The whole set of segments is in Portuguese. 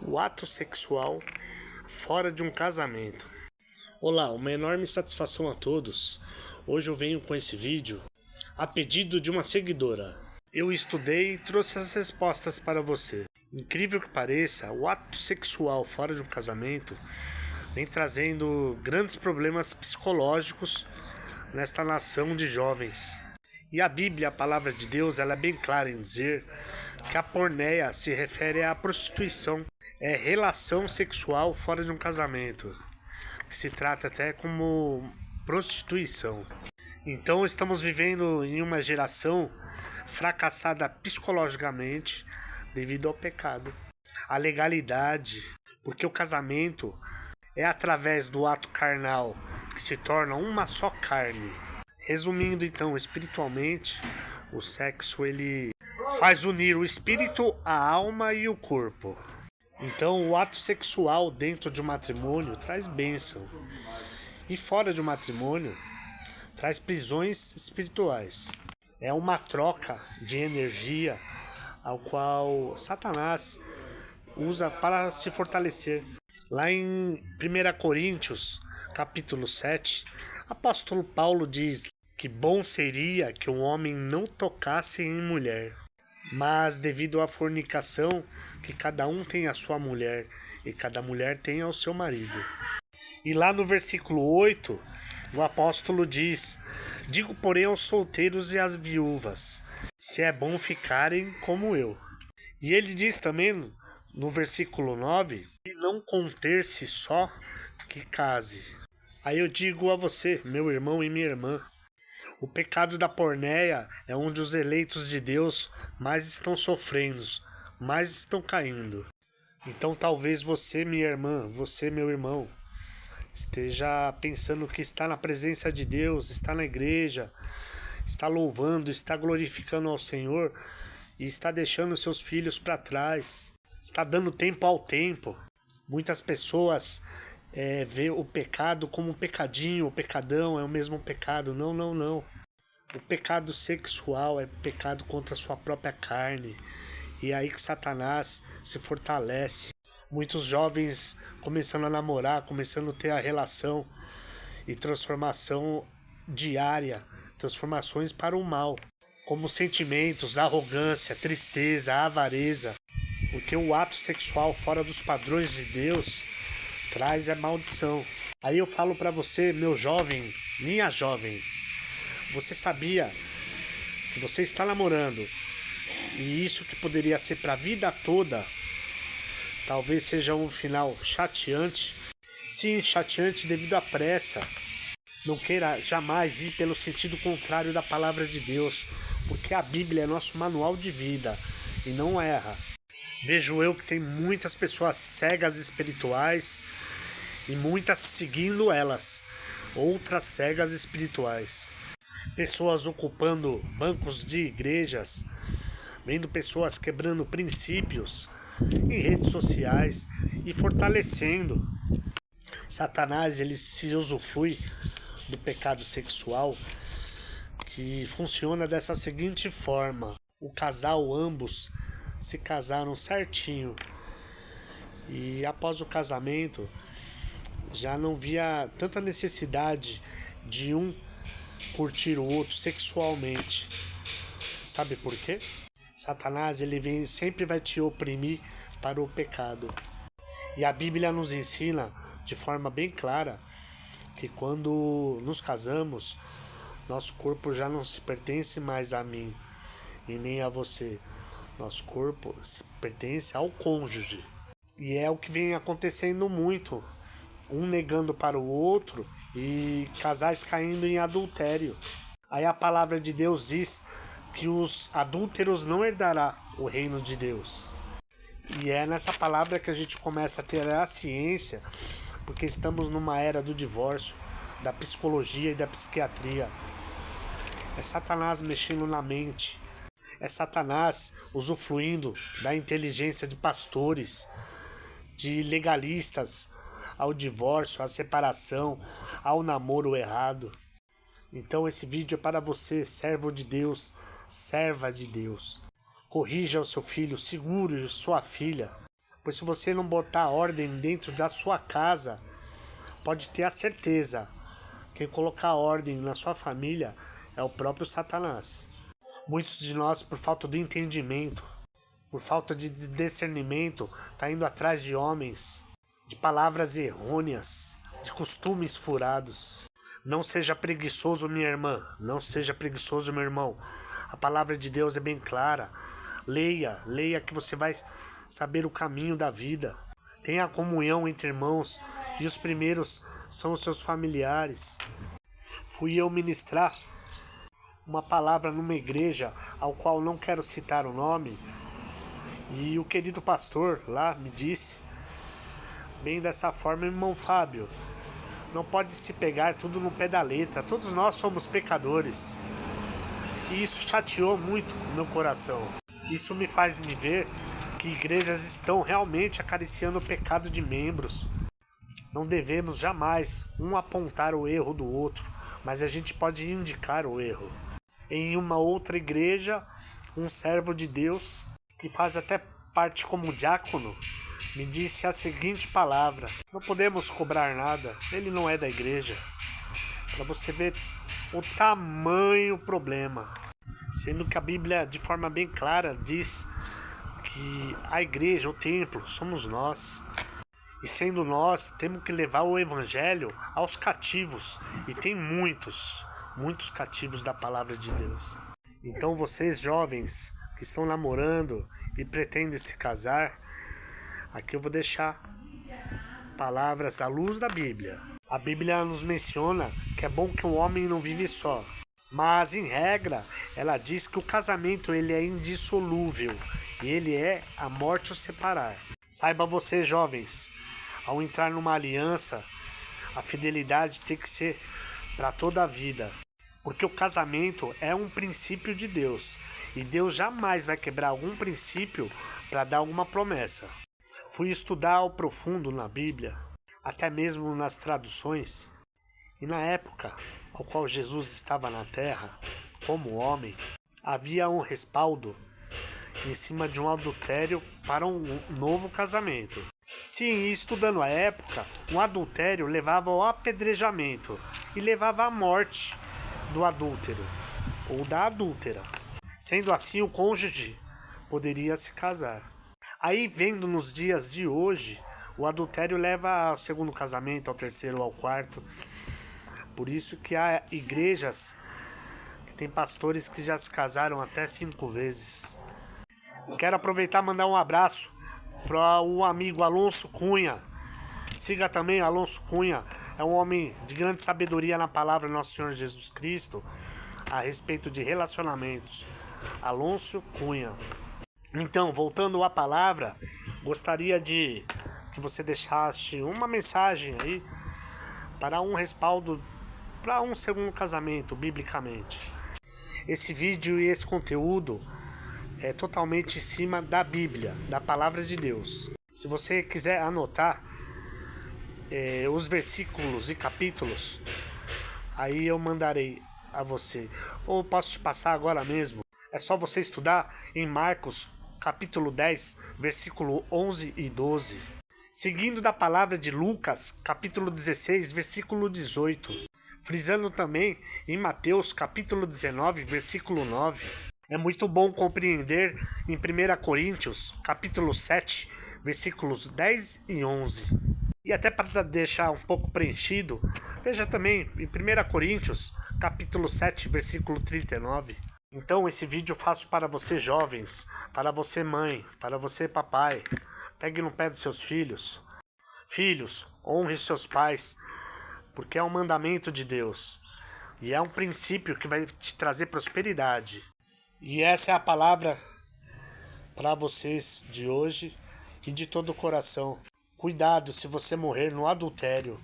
O ato sexual fora de um casamento. Olá, uma enorme satisfação a todos. Hoje eu venho com esse vídeo a pedido de uma seguidora. Eu estudei e trouxe as respostas para você. Incrível que pareça, o ato sexual fora de um casamento vem trazendo grandes problemas psicológicos nesta nação de jovens. E a Bíblia, a palavra de Deus, ela é bem clara em dizer que a porneia se refere à prostituição, é relação sexual fora de um casamento, que se trata até como prostituição. Então estamos vivendo em uma geração fracassada psicologicamente devido ao pecado. A legalidade, porque o casamento é através do ato carnal que se torna uma só carne. Resumindo então, espiritualmente, o sexo ele faz unir o espírito, a alma e o corpo. Então, o ato sexual dentro de um matrimônio traz bênção. E fora de um matrimônio, traz prisões espirituais. É uma troca de energia ao qual Satanás usa para se fortalecer. Lá em 1 Coríntios, capítulo 7, apóstolo Paulo diz que bom seria que um homem não tocasse em mulher, mas devido à fornicação, que cada um tem a sua mulher e cada mulher tem ao seu marido. E lá no versículo 8, o apóstolo diz: digo, porém, aos solteiros e às viúvas, se é bom ficarem como eu. E ele diz também, no versículo 9, e não conter-se só, que case. Aí eu digo a você, meu irmão e minha irmã, o pecado da porneia é onde os eleitos de Deus mais estão sofrendo, mais estão caindo. Então talvez você, minha irmã, você, meu irmão, esteja pensando que está na presença de Deus, está na igreja, está louvando, está glorificando ao Senhor e está deixando seus filhos para trás, está dando tempo ao tempo. Muitas pessoas vê o pecado como um pecadinho, o pecadão é o mesmo pecado. Não, não, não. O pecado sexual é pecado contra a sua própria carne. E é aí que Satanás se fortalece. Muitos jovens começando a namorar, começando a ter a relação e transformação diária, transformações para o mal, como sentimentos, arrogância, tristeza, avareza. Porque o ato sexual fora dos padrões de Deus traz a maldição. Aí eu falo para você, meu jovem, minha jovem, você sabia que você está namorando e isso que poderia ser para a vida toda, talvez seja um final chateante? Sim, chateante devido à pressa. Não queira jamais ir pelo sentido contrário da palavra de Deus, porque a Bíblia é nosso manual de vida e não erra. Vejo eu que tem muitas pessoas cegas espirituais e muitas seguindo elas, outras cegas espirituais. Pessoas ocupando bancos de igrejas, vendo pessoas quebrando princípios em redes sociais e fortalecendo. Satanás ele se usufrui do pecado sexual, que funciona dessa seguinte forma: o casal, ambos se casaram certinho e após o casamento já não via tanta necessidade de um curtir o outro sexualmente. Sabe por quê? Satanás sempre vai te oprimir para o pecado. E a Bíblia nos ensina de forma bem clara que quando nos casamos, nosso corpo já não se pertence mais a mim e nem a você. Nosso corpo pertence ao cônjuge. E é o que vem acontecendo muito. Um negando para o outro e casais caindo em adultério. Aí a palavra de Deus diz que os adúlteros não herdará o reino de Deus. E é nessa palavra que a gente começa a ter a ciência, porque estamos numa era do divórcio, da psicologia e da psiquiatria. É Satanás mexendo na mente. É Satanás usufruindo da inteligência de pastores, de legalistas, ao divórcio, à separação, ao namoro errado. Então esse vídeo é para você, servo de Deus, serva de Deus. Corrija o seu filho, segure sua filha, Pois se você não botar ordem dentro da sua casa, pode ter a certeza, quem colocar ordem na sua família é o próprio Satanás. Muitos de nós, por falta de entendimento, por falta de discernimento, tá indo atrás de homens, de palavras errôneas, de costumes furados. Não seja preguiçoso, minha irmã. Não seja preguiçoso, meu irmão. A palavra de Deus é bem clara. Leia que você vai saber o caminho da vida. Tenha comunhão entre irmãos e os primeiros são os seus familiares. Fui eu ministrar uma palavra numa igreja ao qual não quero citar o nome, e o querido pastor lá me disse bem dessa forma: irmão Fábio, não pode se pegar tudo no pé da letra, todos nós somos pecadores. E isso chateou muito o meu coração. Isso me faz me ver que igrejas estão realmente acariciando o pecado de membros. Não devemos jamais um apontar o erro do outro, mas a gente pode indicar o erro. Em uma outra igreja, um servo de Deus, que faz até parte como diácono, me disse a seguinte palavra: não podemos cobrar nada, ele não é da igreja. Para você ver o tamanho problema. Sendo que a Bíblia, de forma bem clara, diz que a igreja, o templo, somos nós. E sendo nós, temos que levar o evangelho aos cativos. E tem muitos cativos da palavra de Deus. Então vocês jovens que estão namorando e pretendem se casar, aqui eu vou deixar palavras à luz da Bíblia. A Bíblia nos menciona que é bom que um homem não vive só. Mas, em regra, ela diz que o casamento ele é indissolúvel e ele é a morte o separar. Saiba você, jovens, ao entrar numa aliança, a fidelidade tem que ser para toda a vida. Porque o casamento é um princípio de Deus e Deus jamais vai quebrar algum princípio para dar alguma promessa. Fui estudar ao profundo na Bíblia, até mesmo nas traduções, e na época ao qual Jesus estava na terra, como homem, havia um respaldo em cima de um adultério para um novo casamento. Sim, estudando a época, um adultério levava ao apedrejamento e levava à morte do adúltero ou da adúltera. Sendo assim, o cônjuge poderia se casar. Aí, vendo nos dias de hoje, o adultério leva ao segundo casamento, ao terceiro, ao quarto. Por isso que há igrejas que tem pastores que já se casaram até 5 vezes. Quero aproveitar e mandar um abraço para o amigo Alonso Cunha. Siga também Alonso Cunha, é um homem de grande sabedoria na palavra do nosso Senhor Jesus Cristo a respeito de relacionamentos. Alonso Cunha. Então, voltando à palavra, gostaria de que você deixasse uma mensagem aí para um respaldo para um segundo casamento, biblicamente. Esse vídeo e esse conteúdo é totalmente em cima da Bíblia, da palavra de Deus. Se você quiser anotar os versículos e capítulos, aí eu mandarei a você. Ou posso te passar agora mesmo. É só você estudar em Marcos, capítulo 10, versículo 11 e 12. Seguindo da palavra de Lucas, capítulo 16, versículo 18. Frisando também em Mateus, capítulo 19, versículo 9. É muito bom compreender em 1 Coríntios, capítulo 7, versículos 10 e 11. E até para deixar um pouco preenchido, veja também em 1 Coríntios, capítulo 7, versículo 39. Então esse vídeo eu faço para você jovens, para você mãe, para você papai. Pegue no pé dos seus filhos. Filhos, honre seus pais, porque é um mandamento de Deus. E é um princípio que vai te trazer prosperidade. E essa é a palavra para vocês de hoje e de todo o coração. Cuidado se você morrer no adultério.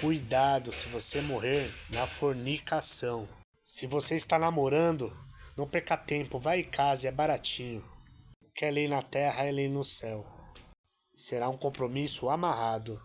Cuidado se você morrer na fornicação. Se você está namorando, não perca tempo, vai e case, é baratinho. O que é lei na terra é lei no céu. Será um compromisso amarrado.